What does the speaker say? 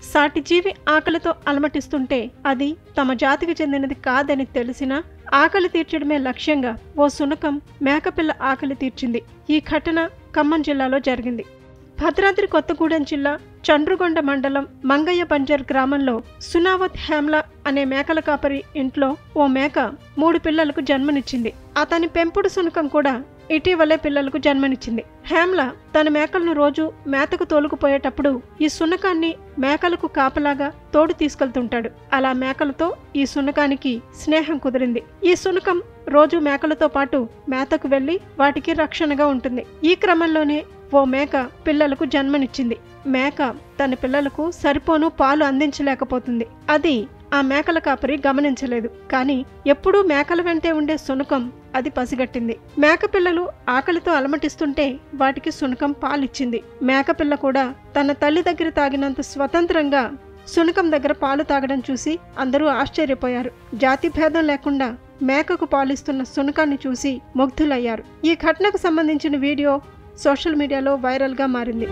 సాటి జీవి ఆకలితో అలమటిస్తుంటే అది తమ జాతికి చెందినది కాదని తెలిసినా ఆకలి తీర్చడమే లక్ష్యంగా ఓ శునకం మేకపిల్ల ఆకలి తీర్చింది. ఈ ఘటన ఖమ్మం జిల్లాలో జరిగింది. భద్రాద్రి కొత్తగూడెం జిల్లా చండ్రుగొండ మండలం మంగయ్య బంజర్ గ్రామంలో సునావత్ హేమ్లా అనే మేకల కాపరి ఇంట్లో ఓ మేక 3 పిల్లలకు జన్మనిచ్చింది. అతని పెంపుడు శునకం కూడా ఇటీవలే పిల్లలకు జన్మనిచ్చింది. హేమ్లా తన మేకలను రోజు మేతకు తోలుకుపోయేటప్పుడు ఈ శునకాన్ని మేకలకు కాపలాగా తోడు తీసుకెళ్తుంటాడు. అలా మేకలతో ఈ శునకానికి స్నేహం కుదిరింది. ఈ శునకం రోజు మేకలతో పాటు మేతకు వెళ్లి వాటికి రక్షణగా ఉంటుంది. ఈ క్రమంలోనే ఓ మేక పిల్లలకు జన్మనిచ్చింది. మేక తన పిల్లలకు సరిపోను పాలు అందించలేకపోతుంది. అది ఆ మేకల కాపరి గమనించలేదు. కానీ ఎప్పుడూ మేకల వెంటే ఉండే శునకం అది పసిగట్టింది. మేకపిల్లలు ఆకలితో అలమటిస్తుంటే వాటికి శునకం పాలిచ్చింది. మేకపిల్ల కూడా తన తల్లి దగ్గర తాగినంత స్వతంత్రంగా శునకం దగ్గర పాలు తాగడం చూసి అందరూ ఆశ్చర్యపోయారు. జాతి భేదం లేకుండా మేకకు పాలిస్తున్న శునకాన్ని చూసి ముగ్ధులయ్యారు. ఈ ఘటనకు సంబంధించిన వీడియో సోషల్ మీడియాలో వైరల్గా మారింది.